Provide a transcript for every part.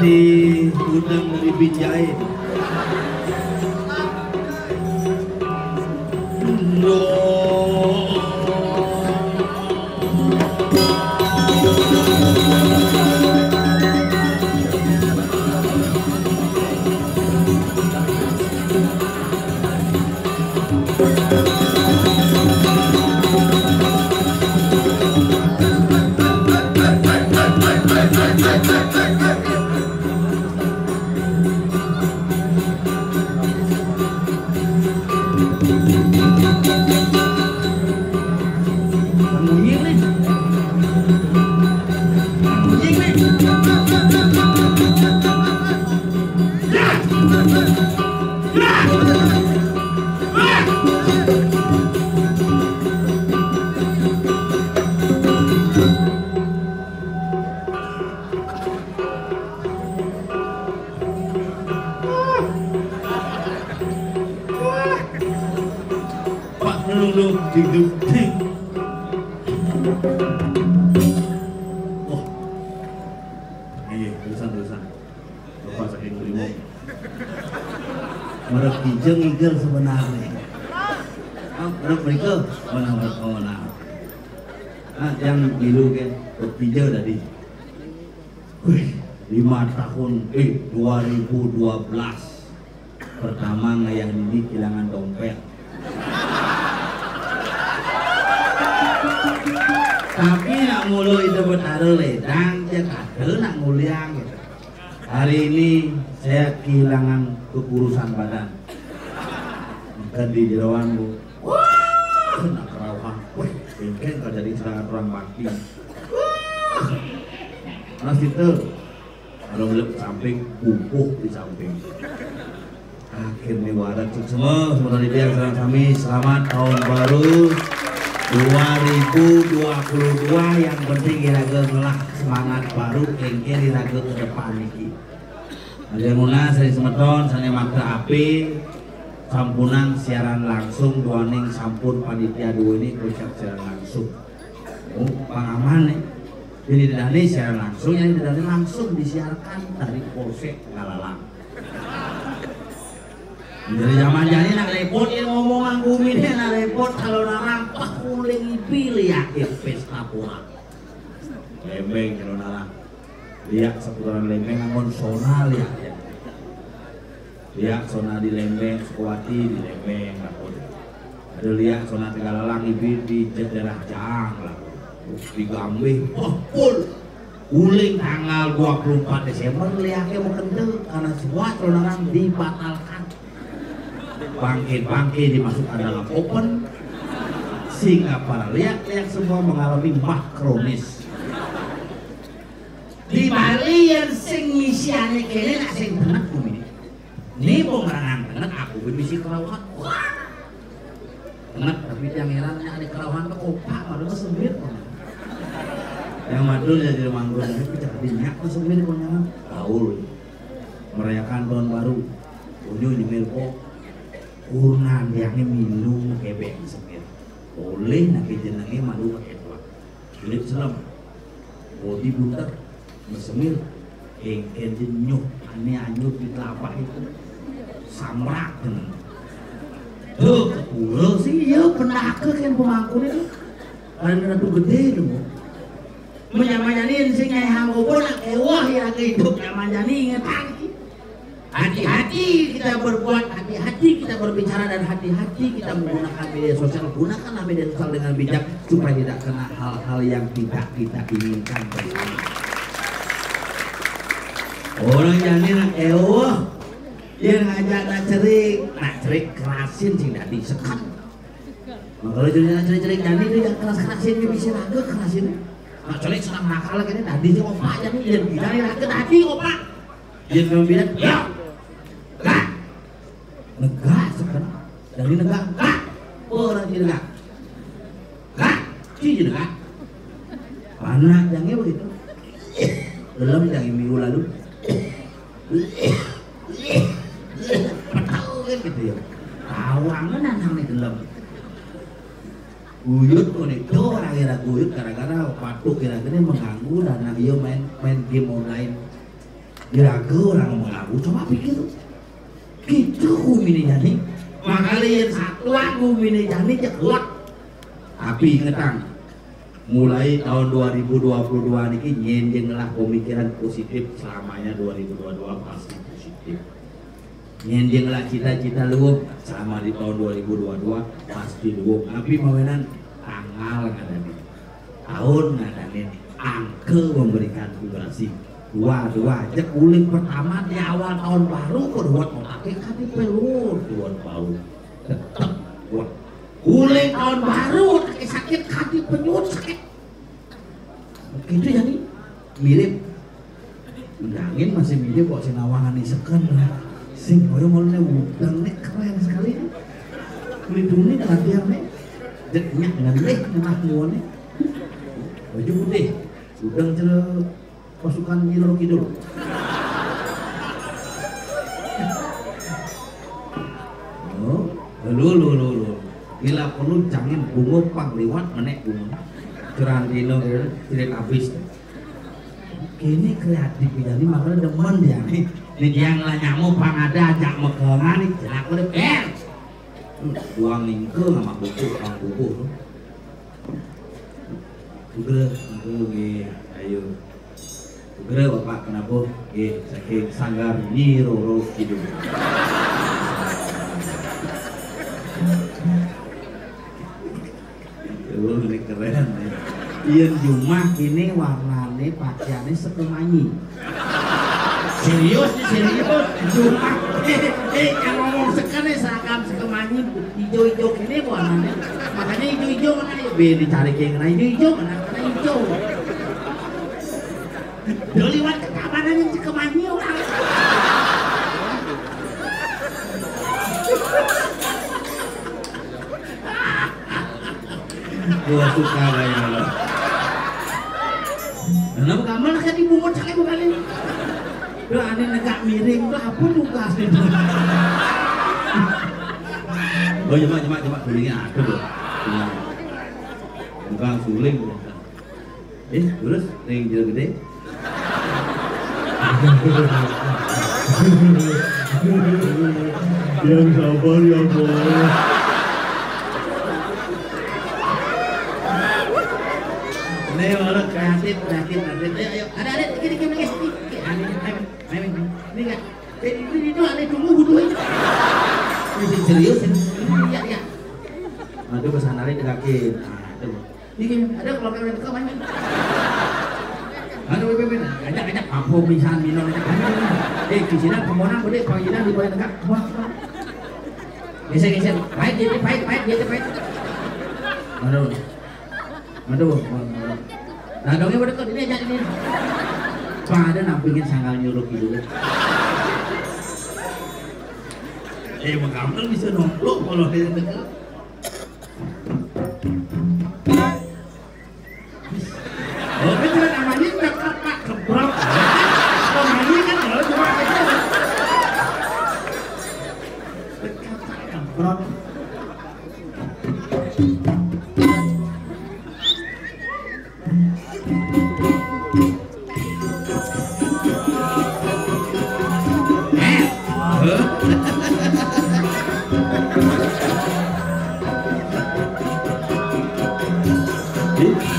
di gudang dari Binjai. Merek kijeng igel sebenarnya. Merek mereka mana. Yang gilu kan kijeng tadi. Wih, 5 tahun 2012 pertama ngayah ini kehilangan dompet. Tapi nak mulu itu bertaruh ledang, dia kata nak mulia gitu. Hari ini saya kehilangan kekurusan badan. Maka di jerawan bu, wah, kena kerawang, wih, bengkel kalau jadi serangan orang bakti. Mas itu, kalau melihat ke samping, pupuk di samping. Akhirnya wadah cek semua dari dia serang kami selamat tahun baru 2022 yang penting iraga ngelah semangat baru engke iraga ke depan niki. Alhamdulillah saya semeton saya makta api sampunang siaran langsung duaning sampun panitia dua ini ucap siaran langsung. Oh pengaman nih. Jadi dari siaran langsung yang dari langsung disiarkan dari Polsek Ngalalang. Dari zaman jadi nak repot ini ngomongan bumi ini nak repot kalau narang pakuling pilih yakin pesta pura lembeng kalau narang lihat seputaran lembeng namun sona lihat ya lihat sona di lembeng Sukawati di lembeng lapor ada lihat sona Tegalalang ibi di daerah Jang lah di Gambeh full uling tanggal 24 Desember lihatnya mau kendel karena semua kalau narang dibatalkan. Bangke dimasukkan dalam open sehingga para liak-liak semua mengalami makronis. Di Bali yang sing misiane kene nak sing tenek bumi ini pengerangan tenek aku misi Kerawan tenek tapi yang herannya ada Kerawan ke opak padahal sembir yang madul jadi manggung tapi jadi nyak ke sembir punya gaul merayakan tahun baru unyu di Milko kurnan yang minum kebek semir boleh nak jenenge madu pakai tua kulit selam bodi buter mesemir engken jenyuh ane anyut di telapak itu samrak tenan tuh kepuluh sih ya penaka kan pemangku itu ada ratu gede tuh menyamanyani sing nyai hangopo nak ewah ya hidup nyamanyani ngetang. Hati-hati kita berbuat, hati-hati kita berbicara, dan hati-hati kita menggunakan media sosial. Gunakanlah media sosial dengan bijak supaya tidak kena hal-hal yang tidak kita inginkan. Orang jadi nak ewah, dia ngajak nak cerik kerasin sih tidak disekat. Kalau jadi nak cerik jadi dia keras-kerasin dia bisa raga kerasin. Nak cerik senang nakal lagi ni tadi sih opak jadi dia bilang raga tadi opak. Dia bilang ya. Negak sekarang dari negak orang di negak cici negak mana yang begitu dalam yang minggu lalu tahu kan gitu ya tawangan nang di dalam guyut kok itu orang kira guyut gara-gara patuk kira-kira mengganggu dan dia main game online Geraga orang mengaku coba pikir gitu kumini jani makanya satu kumini jani cekuat tapi ngetang mulai tahun 2022 niki nyenjeng lah pemikiran positif selamanya 2022 pasti positif nyenjeng lah cita-cita lu sama di tahun 2022 pasti lu tapi mawenan tanggal ngadani tahun ngadani angka memberikan vibrasi dua jek uling pertama di awal tahun baru kedua otaknya kati pelur tahun baru tetep uling tahun baru otaknya sakit kati penyut sakit gitu ya nih mirip undangin masih mirip kok sinawangan isekan sing koyo mulane udang nek keren sekali melindungi latihan nek deknya dengan leh nenah muone baju putih udang cerah pasukan Nyiro Kidul. Oh, lu. Bila perlu jangan bungo pang lewat menek bungo. Curan dino tidak habis. Kini kreatif jadi makanya demen dia nih. Ini yang lah nyamuk pang ada ajak mekengan nih jenak udah buang lingke sama buku pang buku. Udah ayo. Segera Bapak kenapa? Saking sanggar Nyiro Kidul. Ini keren nih. Ieu Jumah ini warnane pakaiannya sekemanyi. Serius Jumah. Yang ngomong sekali seragam sekemanyi hijau-hijau gini warnanya. Makanya hijau-hijau mana ya? Dicari kayak hijau-hijau mana hijau. Udah liwat ke kabanan yang Cikemanyi orang. Gua suka gaya lo. Kenapa kamu nak di bumut sakit kali? Udah aneh negak miring, udah apa juga sih? Oh coba sulingnya ada loh. Bukan suling. Terus yang gede. Yang sabar ya boy. Ini orang kreatif. Ayo, ada gini. Ini enggak. Ini itu aneh tunggu butuh ini. Ini serius ini. Iya. Aduh pesan hari dilakin. Ini ada kalau kalian ke mana? Aduh, ajak apa pisan minum ajak. Kisina pemonang boleh pangilan di bawah dekat. Wah. Geser. Pahit. Aduh. Nah, dongnya pada kok ini ajak ini. Pada nampingin sanggal Nyiro Kidul. Kamu bisa nomplok kalau dia dekat. Oh, betul namanya dekat Pak Kebrok. Namanya kan kalau cuma itu. Dekat Pak Kebrok.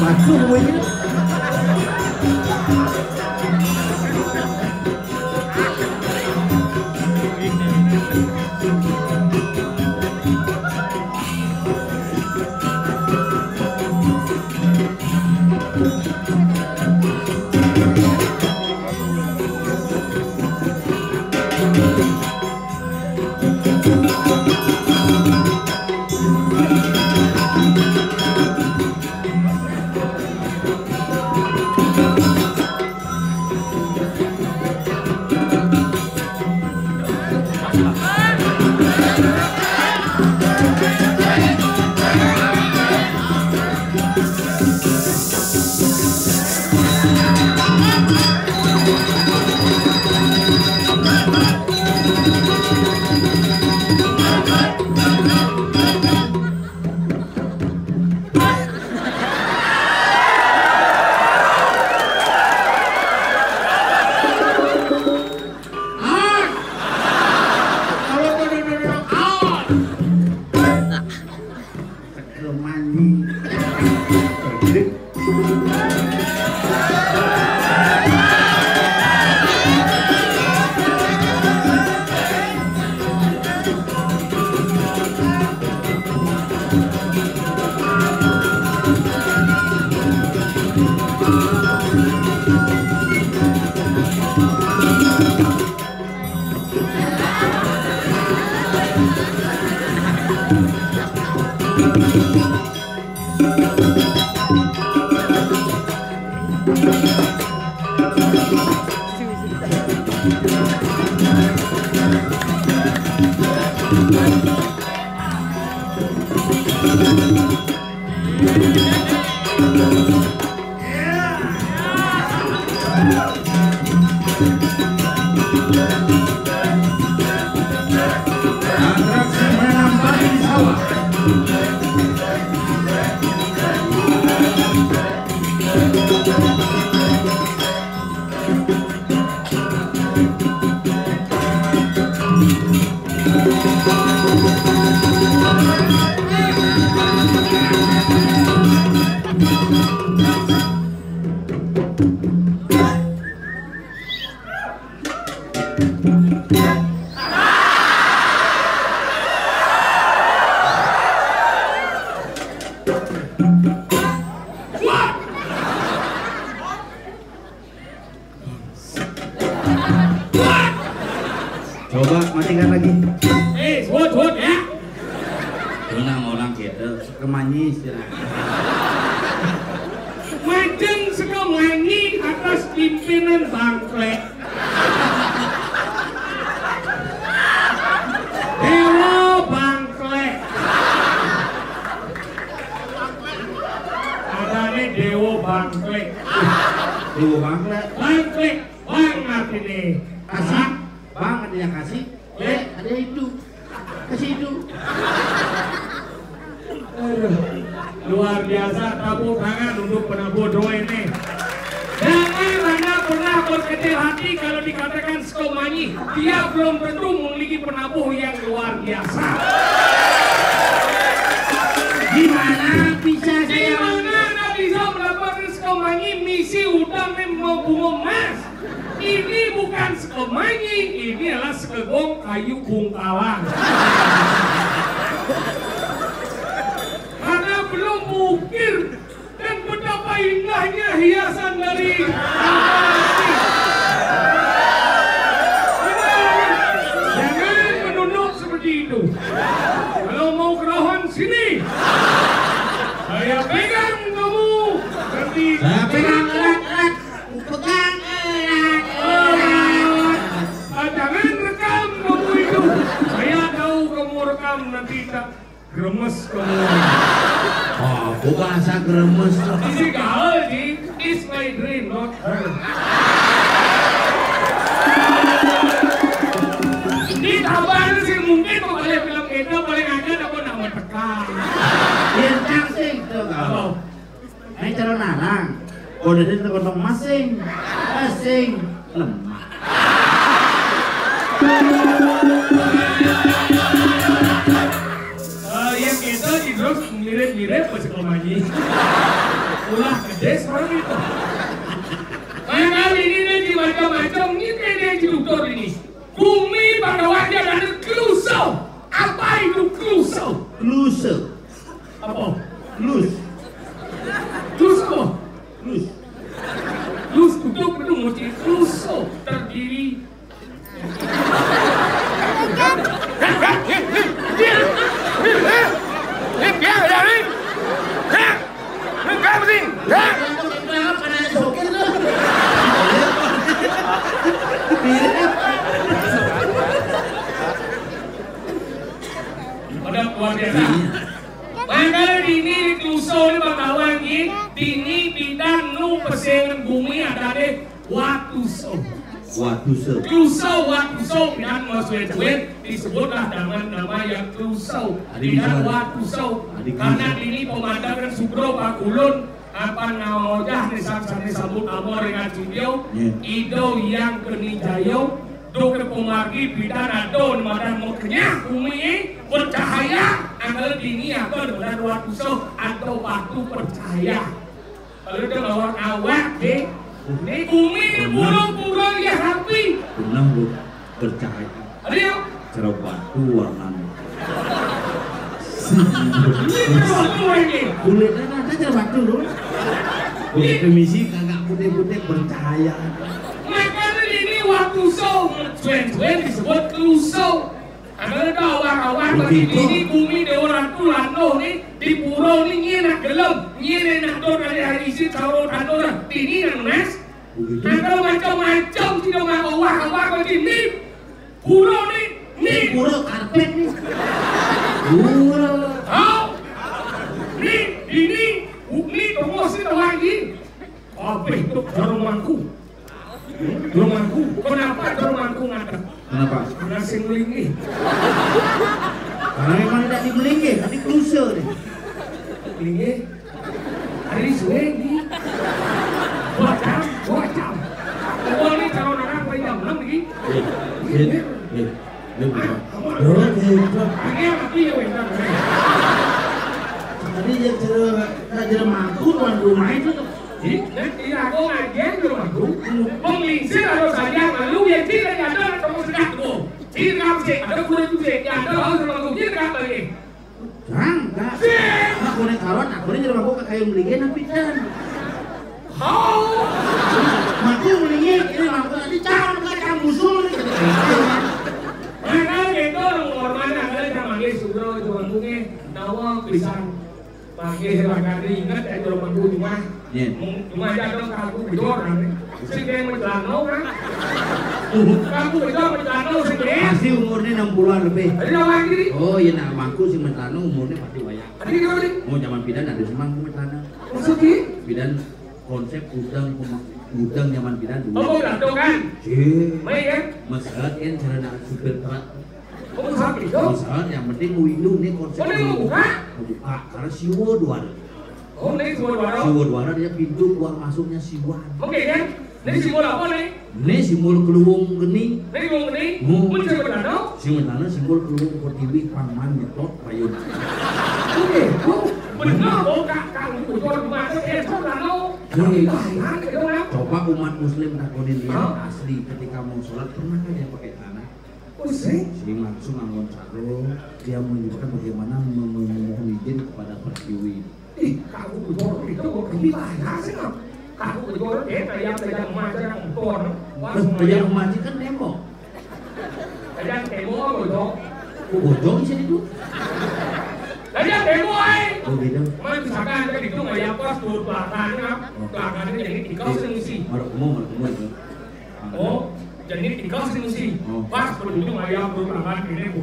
Batu ini. Atraksi menambah di sawah. Coba matikan lagi. Suat ya. Orang kita kemanyi istirahat. Majeng sekemanyi atas pimpinan bangklek. Dewa bangklek. Adane Dewa bangklek. Dewa bangklek. Bangklek banget ini. Kasih. Bang ada yang kasih. Ada itu. Kasih itu. Luar biasa tepuk tangan untuk penabuh doa ini. Jangan Anda pernah berkecil hati kalau dikatakan sekomanyi. Dia belum tentu memiliki penabuh yang luar biasa. Gimana bisa saya? Gimana Anda bisa mendapatkan sekomanyi misi utang bunga emas? Ini bukan sekomanyi, ini adalah sekegong kayu bungkalang. Karena belum mungkin dan betapa indahnya hiasan dari jangan menunduk seperti itu. Kalau mau kerawan sini, saya pegang kamu. Nanti Saya pegang erat. Pegang jangan rekam kamu itu. Saya tahu kamu rekam nanti tak gremes kamu. Oh, bahasa gremes. Isi gaul sih, it's my dream, not her. Ini tambahan sih mungkin kok balik film itu paling agak aku nak mau tekan. Bintang sing tuh kalau. Ini calon alang. Udah dia terkotong masing. Lemah. Yang kita terus mirip-mirip pas sekomanyi. Ulah gede sekarang itu. Kali ini di macam-macam ini kayak di dokter ini. Bumi pada wajah dan klusau. Apa itu klusau? Kluse. Apa? Klus. Klus apa? Klus. Klus duduk itu mesti klusau terdiri. Pada luar biasa. Maka dini klusau ni bakawangi dini bidang nu pesen bumi ada deh watuso. Klusau bidang maswet disebutlah nama yang klusau bidang watusau karena ini pemandangan Subro Pakulun apa namanya nisang-nisang disambut amor dengan Cidio Ido yang kenijayo do ke pemargi bidang ado madan mau kenyah bumi bercahaya anggal dini atau dengan watusau atau batu percaya kalau itu lawan awak deh. Ini bumi ini burung-burung ya happy. Pernah lu percaya? Ada yang? Cerah batu warnanya. Ini batu ini. Kulitnya ada cerah batu lu. Kulit kemisi kagak putih-putih bercahaya. Makanya ini waktu show, cuan-cuan disebut klusau. Karena ada awak-awak bagi ini bumi di orang tu lando ni di pulau ni nyenak gelap, nyenak dor kali hari isi tahu tandor ini yang nas. Ada macam-macam tidak mau awak-awak bagi ni pulau ni Ini pura karpet nih. Pura. Ini tunggu sih lagi. Apa itu rumahku? Rumahku. Kenapa rumahku ngata? Kenapa? Karena sing melinggi. Karena memang tidak dimelinggi, tadi kluser nih. Melinggi. Hari suwengi. Bocam. Oh ini calon anak jam 6 lagi. Tadi jadi mangkuk tuan rumah itu tuh. Iya, aku ngajen di rumahku. Penglingsir atau saya, lalu ya tidak ada kamu sekat tuh. Tidak kamu sih, ada kuda tuh sih. Ya ada harus rumahku, tidak kamu lagi. Jangan, enggak. Aku naik kawan, aku ini jadi mangkuk kayak melinggi tapi dan. Mangkuk melinggi, ini mangkuk tadi jangan kayak musuh nih. Nah, gitu orang ada yang manggil sudro juangnya nawang pisang. Manggil silakan ingat ya juangku cuma aja dong kaku bejor nanti. Sing yang menjelano kan? Kaku bejor menjelano sing Pasti umurnya 60-an lebih. Ada lagi nih. Oh iya nak mangku si menjelano umurnya pasti banyak. Ada gimana nih? Mau zaman bidan ada semangku menjelano. Maksudnya? Bidan konsep udang zaman bidan dulu. Oh, udah kan? Baik kan? Masalah kan cara nak supir truk. Oh, sakit itu? Masalah yang penting mau indung nih konsep. Oh, ini mau buka? Mau buka karena siwa duara. Oh, ini siwa duara. Siwa duara dia pintu keluar masuknya siwa. Oke kan? Ini simbol apa nih? Ini simbol keluung geni. Ini keluung geni? Ini simbol danau? Simbol simbol keluung kotiwi paman nyetot payun. Oke, benar. Oh, kak bujor masuk danau. Coba umat muslim takonin dia asli ketika mau sholat pernah kan dia pakai tanah? Pusing. Si langsung nganggon sarung, dia menunjukkan bagaimana memohon izin kepada pertiwi. Ih, kamu bujor itu lebih banyak sih kan? Kamu bujor kayak macam motor. Terus macam kan demo. Kayak demo bujor. Bujor di sini tuh. Kayak demo Oh gitu. Misalkan ada itu nggak yang pas turun belakangnya, belakangnya jadi tikau sengsi. Maruk itu. Oh, jadi tikau sengsi. Pas berujung ayam turun belakang ini bu.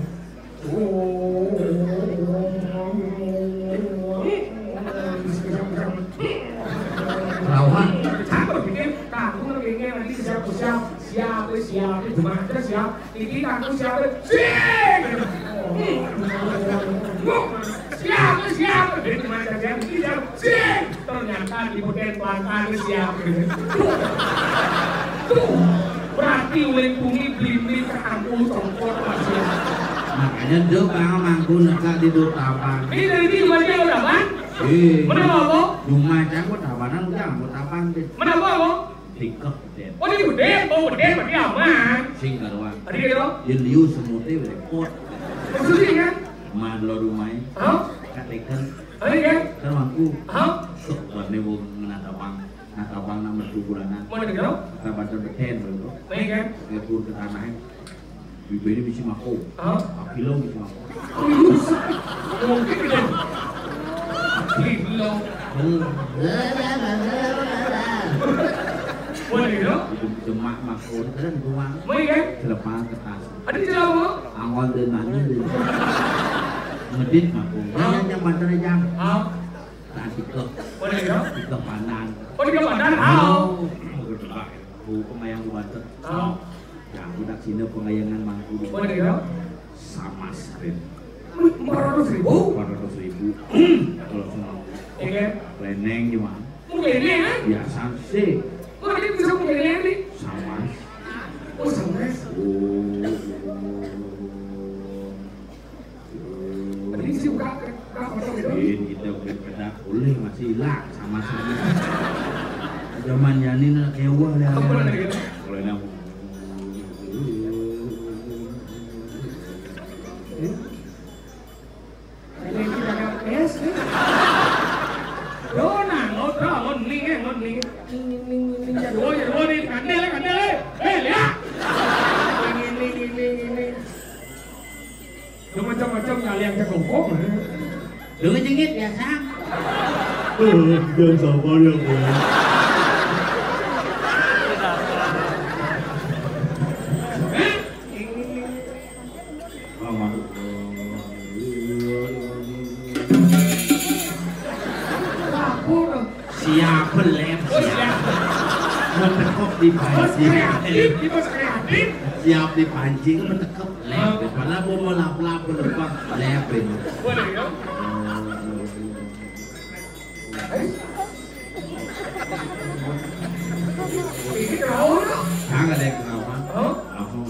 Lawan. Siapa bikin? Kamu ngebingnya nanti siap. Cuma aja siap. Ini kamu siap. Siap. Itu macam siap. Ternyata di bagian belakang siap. Berarti uling bumi beli kamu congkot masih. Makanya dia mangku nak tidur tapan. Ini dari ini baca udah kan? Mana apa? Rumah cakap tapanan jangan buat tapan deh. Mana apa? Tikok deh. Oh ini gede berarti apa? Sing karuan. Tadi gitu? Liu semutnya berikut. Maksudnya kan? Madlo rumahnya. Hah? Katakan. Tadi kan? Kan mangku. Hah? Warna bung natapang nama bulanan. Mana gitu? Tapan terbeten bro. Baik kan? Ngepur ke tanahnya. Bibirnya bisa mako. Hah? Kilo bisa mako. Mungkin kan? Kilo. Mana gitu? Demak mako kan rumah. Baik kan? Selepas kertas. Ada cerita apa? Angol dan nanya dulu. Ngedit mako. Yang mantan jam. Hah? Tak tikok. Mana gitu? Tikok panan. Oh di Kepandan? Hao. Bu pemayang Banten. Hao. Yang budak sini pengayangan mangku. Mana gitu? Sama sekali. 400.000? 400.000. Kalau semua. Iya. Leneng gimana? Mungkin ini kan? Biasa sih. Oh ini bisa mungkin ini? Sama. Oh sama. Ini sih buka Kita udah boleh masih hilang sama-sama. Zaman Yanin ewa lah. Apa lagi gitu? Kalau nak Ini kita kan es nih. Dona ngobrol nih. Dua nih kandel. Lihat. Ini. Macam-macam kali yang cekongkong. dengan jengit biasa. Jangan sabar ya Bu. Siapa lem siap mentekuk dipancing siap dipancing mentekuk lem padahal mau melap-lap penumpang lepin jangan ada kenapa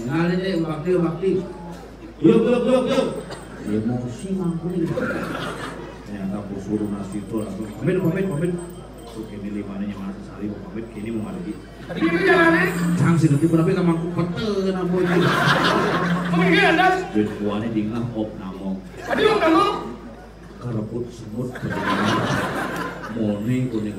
ngalih deh bakti yuk emosi mampu nih ternyata aku suruh nasi itu langsung pamit oke ini limananya mana sehari mau pamit kini mau lagi tadi kita jalannya sanksi nanti tapi kamu aku peten apa ini kemungkinan anda dan kuahnya dingah op namong tadi lo kamu kereput semut moni kuning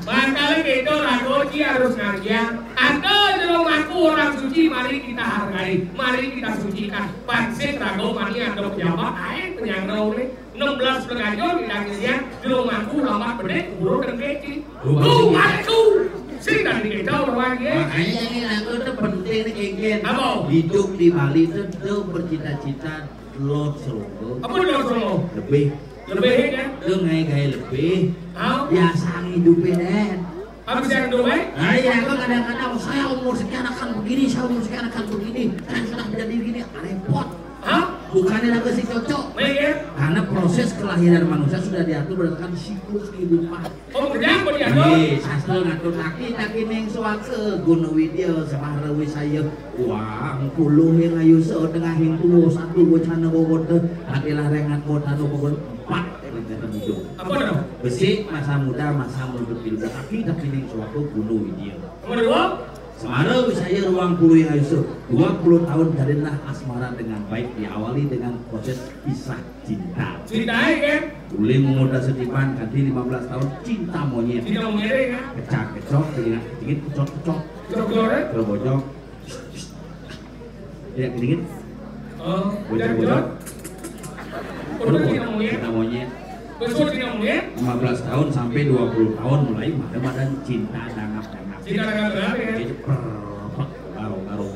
barangkali itu Ragoji harus ngajian atau di rumahku orang suci mari kita hargai mari kita sucikan pansik Rago mani ada pejabat air penyangrau nih 16 pengajar kita ngajian di rumahku lambat bedek buruk dan keci rumahku sih dan dikejauh orangnya makanya ini aku itu penting nih ingin apa? Hidup di Bali itu bercita-cita lo solo apa lo solo? lebih kan? Lo gaya lebih biasa hidupnya Den habis yang dulu iya lo kadang-kadang saya umur sekian akan begini saya umur sekian akan begini saya sudah menjadi begini repot bukannya lagi si cocok karena proses kelahiran manusia sudah diatur berdasarkan siklus kehidupan sastra ngatur taki neng suaka guna widya semahra wisaya uang puluh yang ayu setengah hintu satu bocana bobote hatilah rengat botano bobot 4 rentetan hidup besi masa muda masa menuntut hidup tapi neng suaka guna widya Semara wisaya ruang puluh yang ayu 20 tahun jadilah asmara dengan baik diawali dengan proses kisah cinta. Cinta kan? Boleh memuda setipan ganti 15 tahun cinta monyet. Cinta monyet kan? Kecak-kecok, dingin kecok-kecok. Kecok-kecok. Bojok. Ya, dingin. Bojok-bojok. Cinta monyet. Besok cinta monyet. 15 tahun sampai 20 tahun mulai madan cinta dangap-dangap. Cinta dangap berapa ya? Garong-garong.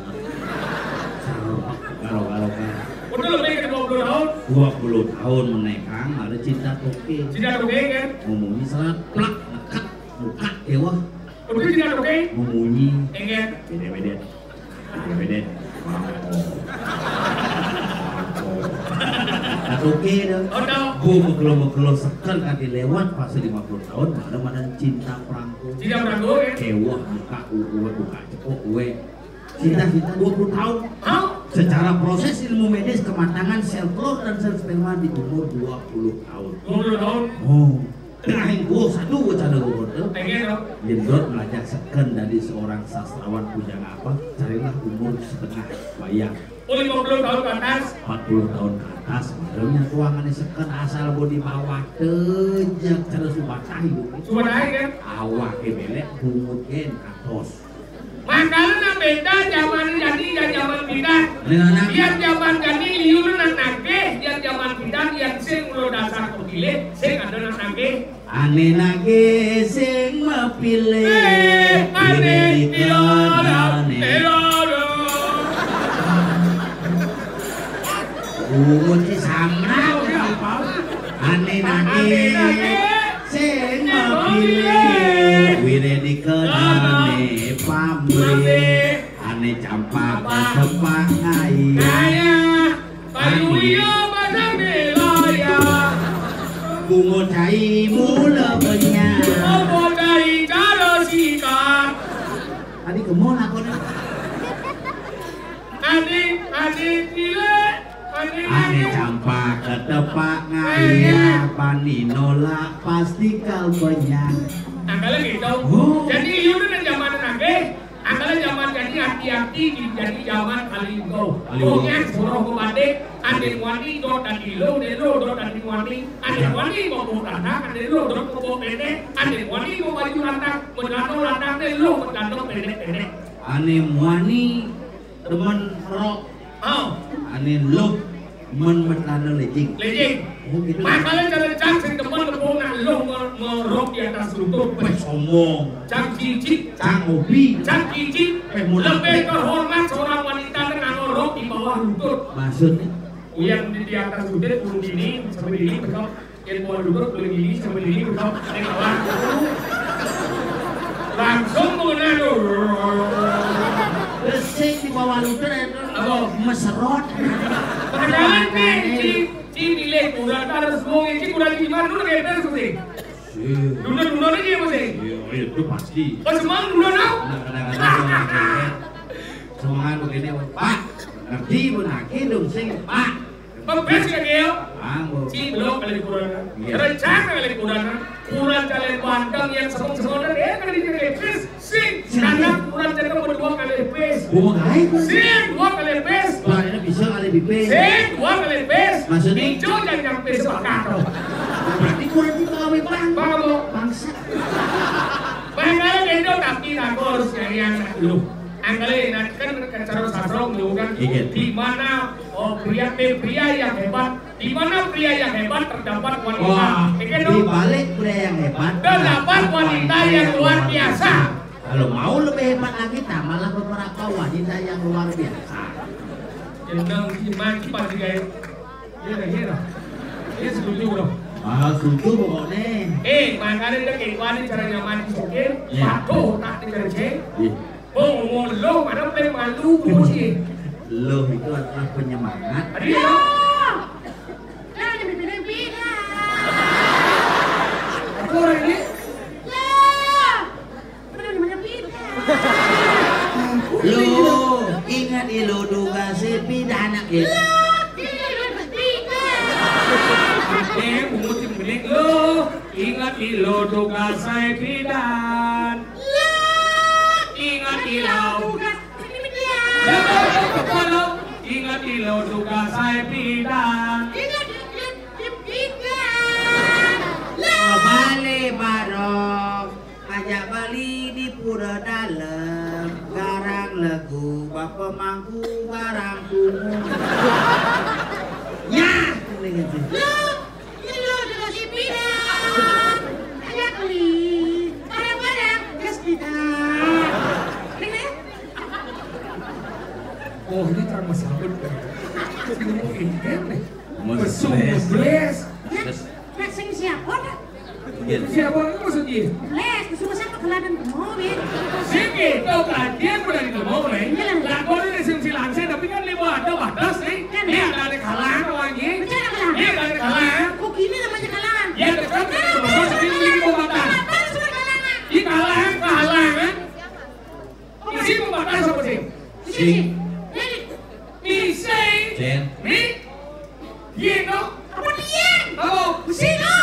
Udah lebih ke 20 tahun? 20 tahun menekang ada cinta toke. Cinta toke kan? Memunyi salat plak nekat muka dewa. Udah cinta toke? Memunyi. Enggak. Beda. Toke dah. Megelo sekel kaki lewat pas 50 tahun ada cinta perangko. Cinta perangko kan? Dewa muka buka cepok cinta 20 tahun. Secara proses ilmu medis kematangan sel telur dan sel sperma di umur 20 tahun. 20 tahun? Tengah gue satu gue canda gue Jendrot belajar seken dari seorang sastrawan pujangga apa carilah umur setengah bayang 50 tahun ke atas 40 tahun ke atas barunya tuangannya seken asal gue di bawah tejak cara subatah hidup kan? awak kebelek bungut gen atos makanya beda zaman jadi dan zaman bidan biar zaman jadi liun nake biar zaman bidan yang sing ulo dasar kepilih sing ada nake ane nage sing mapilih ane dilodane bungut si samrau ane nage sing mapilih wire dikenane pamrih ane campak kesepak ngaya payuyo badang dilaya bungut cai mula banyak bungut cai cara sikap tadi kemol aku nih adik gile ane campak ketepak ngaya pani nolak pasti kal banyak angkala gitu jadi liun dan zaman nage angkala zaman jadi hati-hati jadi zaman kalinggo pokoknya suruh kembali adik wani dot dan ilo dot dan wani adik wani mau berlandang adik lo dot mau pendek adik wani mau baju landang lo berlandang pendek ane wani teman rok ane lo menberlanda lejing makanya jangan cacing teman kepungan lo ngerok di atas lutut sombong cang cicik cang obi lebih terhormat seorang wanita dengan ngerok di bawah bawah lutut. Maksudnya? Yang di atas lutut belum gini sampai di sini bekam. Yang bawah lutut belum gini sampai di sini bekam. Yang bawah langsung mengenai Resik di bawah lutut itu meserot. Padahal nih di nilai kurang harus ngomong ini kurang gimana dulu kayak mana sih? Dulu lagi apa sih? Iya itu pasti. Oh semang dulu now? Kadang-kadang semangat begini Pak, ngerti pun akhir dong sing Pak. Pembes kan ya? Anggo. Si belum kali kurang. Rencana kali kurang kali pandang yang semong-semong dan kali lepes. Sing karena kurang jadi berdua kali lepes. Gua ngai. Sing 2 kali lepes. Wah ini bisa kali bipes. Sing 2 kali lepes. Maksudnya? Hijau dan yang pes bakal. Berarti kurang di kawin bang. Bang Bangsa. Bagaimana itu tapi aku harus nyari anak dulu. Angkali nanti kan cara sastra dulu kan. Di mana pria yang hebat, di mana pria yang hebat terdapat wanita. Wah, di balik pria yang hebat terdapat wanita yang luar biasa. Kalau mau lebih hebat lagi, tambahlah beberapa wanita yang luar biasa. Yang gimana kita juga ya. Ini setuju dong. Setuju pokoknya. Makanya dia kayak wanita cara nyaman disokir, patuh tak dikerjain. Oh, lo mana pengen malu sih? Lo itu adalah penyemangat. Adio. Jangan dipilih-pilih. Apa orang ini? Lo ingat lo duga si pidana kita. Umutin milik lo, ingat ilo duga saya pidan. Ingat ilo. Ingat ilo duga saya pidan. Balik barok, ajak bali di pura dalam. Garang legu, bapak mangku, garang kumu. Ya, Oh ini cara masabut kan? Ini mau ikan nih. Mesum. Siapa? Siapa itu maksudnya? Les, kesukaan siapa keladan mobil. Sige, tau kan dia pernah di mobil nih. Lakon ini silsilan saya tapi kan lewat ada batas nih. Ini ada kalangan lagi. Ini ada kalangan. Kok gini namanya kalangan? Ya dekat sama sendiri memiliki pembatas. Di kalangan. Isi pembatas apa sih? sing, Misai. jen, Mi. Yeno. Apa dia? Apa? Sino?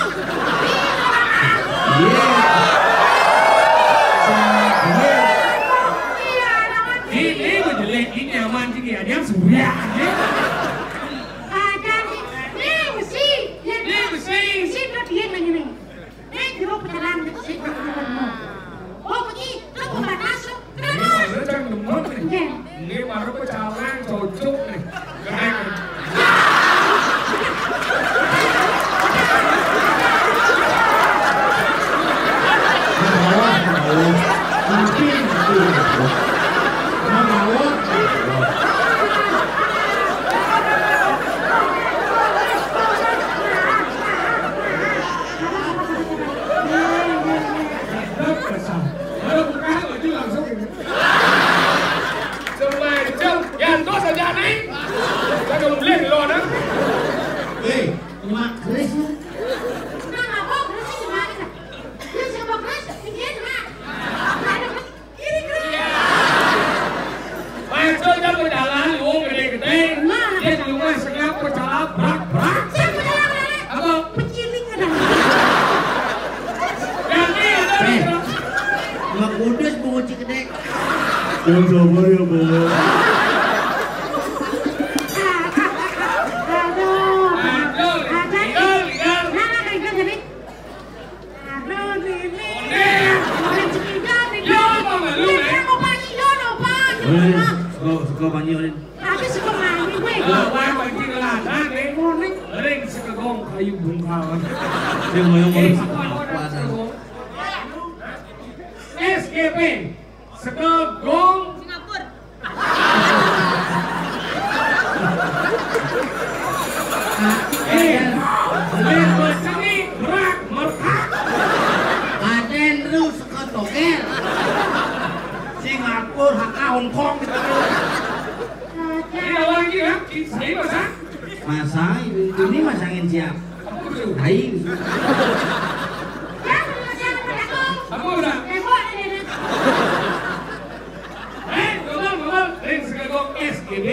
Ini menjelek ini aman sih ya dia sudah. Ada nih mesti. Ini mesti. Mesti dia lagi nih. Jeruk pecahan mesti. Oh pergi, kamu nggak masuk. Ini jangan demam nih. Ini baru pecahan cocok nih. Keren. Semacam yang kau saja nih. Saya belum lihat lo ada. mak Chris ya? Masuk dia berjalan, uang gede-gede. Dia di rumah sekarang berjalan berat. Apa? Ganti ada. Mak kudus bunguci gede. Yang coba ya boleh. Suka banyak kayu bungkawan. Dia mau SKP Sekegong Singapura. Saya masak. Masak, ini masangin siap. Hai. Apa udah? Ngomong. Segagok SGB.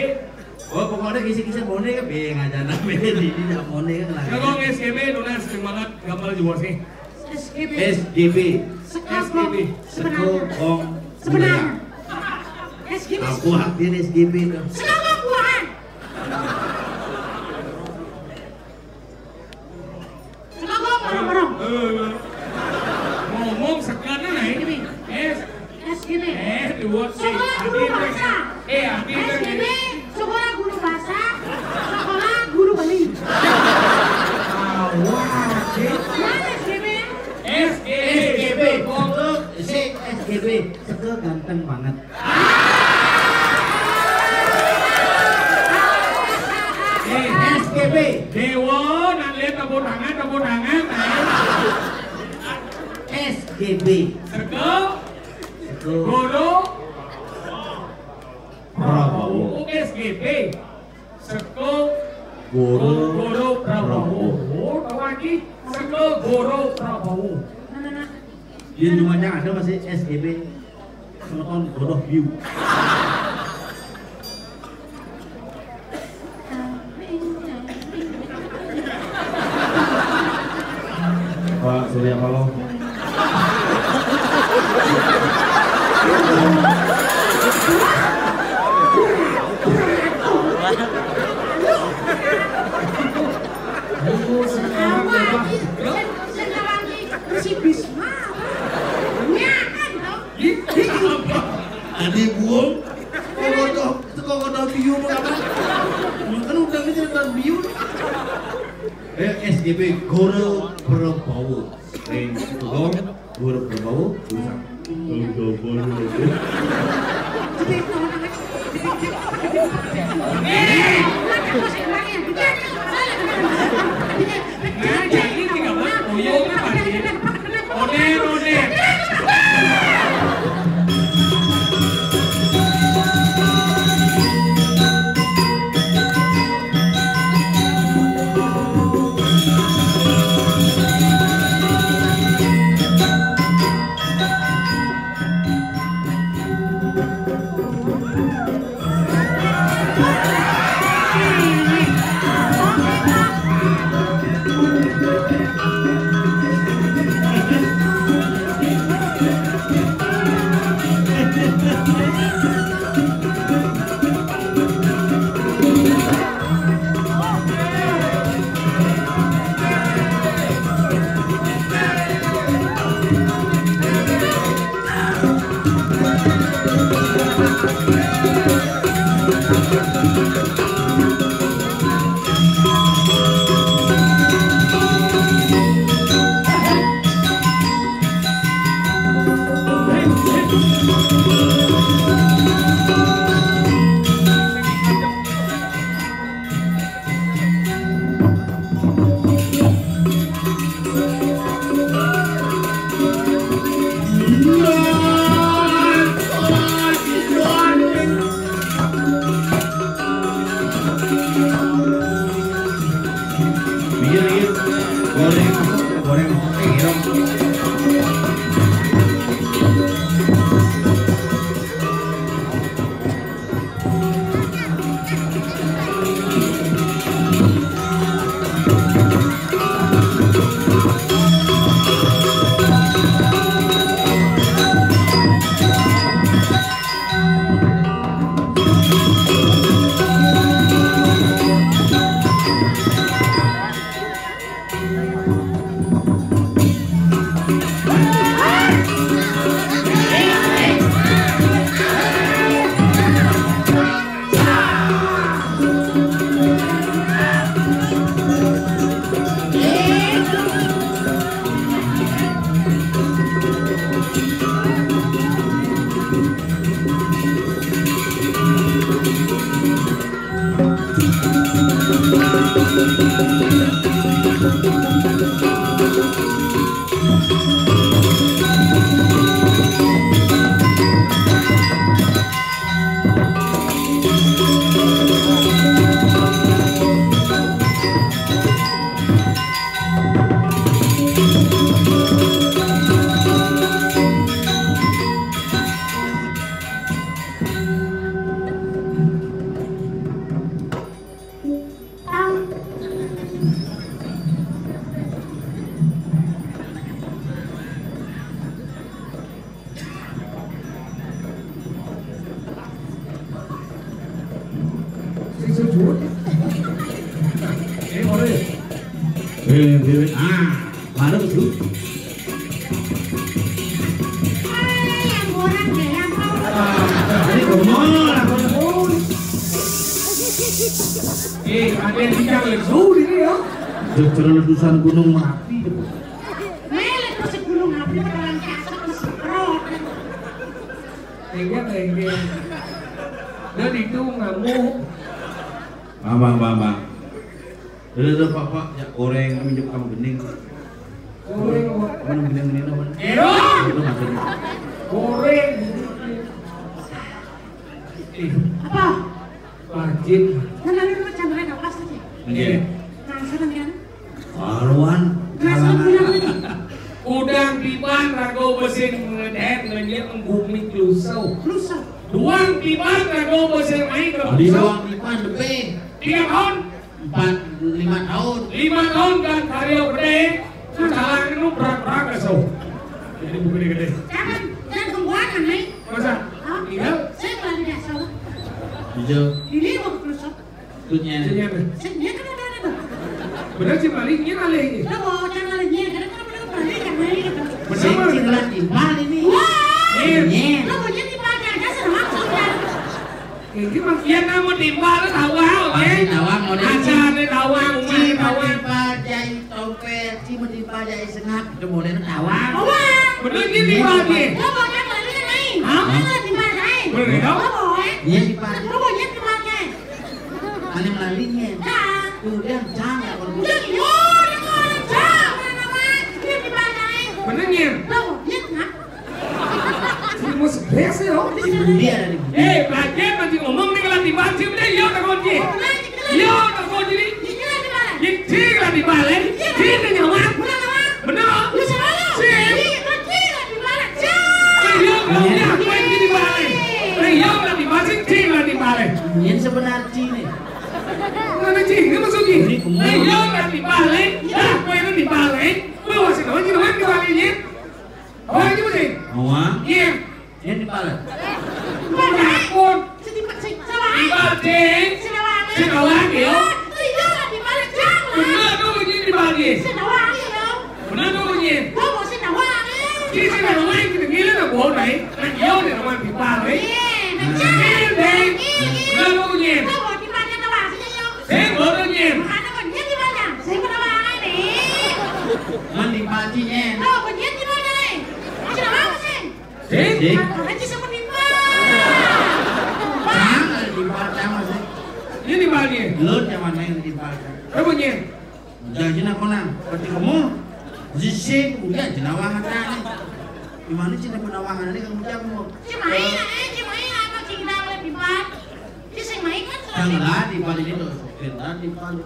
Oh pokoknya kisi-kisi mone kan be ngajana be di tidak mone kan lagi. Segagok SGB nulis semangat gambar juga sih. SGB. SGB. Sekogong Sebenarnya. SGB. Aku hadir SGB tuh. Sekogong buahan. Sekogong barang-barang. Ngomong sekarang naik. SGB. Dua Sekolah guru bahasa. SGB. Sekolah guru bahasa. Sekolah guru Bali. Mana SGB? SGB. Si SGB. Seke ganteng banget. SGB. Dewa nak lihat tepuk tangan. SGB. Seko. Seke Guru. Prabowo. SGB. Seko. Guru Prabowo. Tahu lagi? Seko Guru Prabowo. Di rumahnya ada masih SGB. Nonton God of View. Pak Surya Paloh. Si Bisma. Nyakan tau. Adi buang. Kok View apa? Kan udah cerita View. SGB Guru Prabowo. Guru Prabowo. Jadi tidak boleh Oner. Mana betul? Yang orang deh yang kau. Ini kemana? Ada yang bicara jauh ini ya. Jalan letusan gunung Merapi. Mele terus gunung api orang kasar terus roh. Tengah. Dan itu ngamuk. Bang. Udah Pak, ya goreng minjem kamu bening. Goreng apa? Kamu bening apa? Itu maksudnya. goreng. Apa? Wajib. Kan ada macam mereka pas aja. Iya. Kasar kan? Haluan. Kasar punya apa? Udang pipan rago besin ngedet ngenyet menggumi lusau. Lusa. Duang pipan rago besin main ke Di lusau. ruang depan lebih 3 tahun. 4-5 tahun. 5 tahun kan karya gede. Jalan itu berat-berat kesau. Jadi buku gede. Jangan kembuanan nih. Masa? Iya. Saya telah tidak salah. Hijau. Ini mau lusuk. Tutnya. Sini. Saya kan ada. Benar sih maliknya lagi. Lah mau jangan lagi karena kan benar balik kan ini. Bersama. Cincilan di mal ini. Iya. Lah mau jadi pacar kan sama maksudnya. Ini makian nama timbal tawang, Pasti tawang model acaranya tawang, umumnya tawang. Pajai topet, cima di pajai sengap, itu model tawang. Awak. Bener gini timbal dia. Lah mau jangan lagi kan ini. Hah? Lah di mana? Bener ya? Lah mau Iya di pajai. Lah mau jadi di mana? Ane melalinya. Nah. Udah jangan kalau Udah yo, jangan nama. Ini di mana? Bener nih. Lah mau jadi nak. Ini mau sebes ya. dia dari Belajar nanti ngomong nih kalau timbal sih udah yo tak kunci. Yo tak kunci nih. Ini lah di mana? Ini lah timbal ya. Ini nyawa. Bener. Lu salah. Sip. Ini lah di mana? Yo belumnya aku ini timbal. Yo lah timbal sih lah timbal. yang sebenarnya nih. Mana sih? Ini maksudnya. Yo lah timbal. Aku ini timbal. Lu masih tahu jadi orang timbalinya. Oh ini masih. Awang, Iya. yang di pala. Takut. Timbal sih. Senawang yo. Bener tuh begini dibagi. Bener tuh begini. Ini senawang kita gila nak bohong nih. Nak yo nih orang timbal nih. Bener tuh begini. Bener begini. Mandi pacinya. Sih. Jangan di pala masih. Ini dibagi. Lo zaman yang di pala. Bener begini. Jangan jenak konang. Berarti kamu zisik udah jenawangan tadi. Gimana sih penawangan ini kamu jamu? Janganlah di pala itu. Sopir di pala.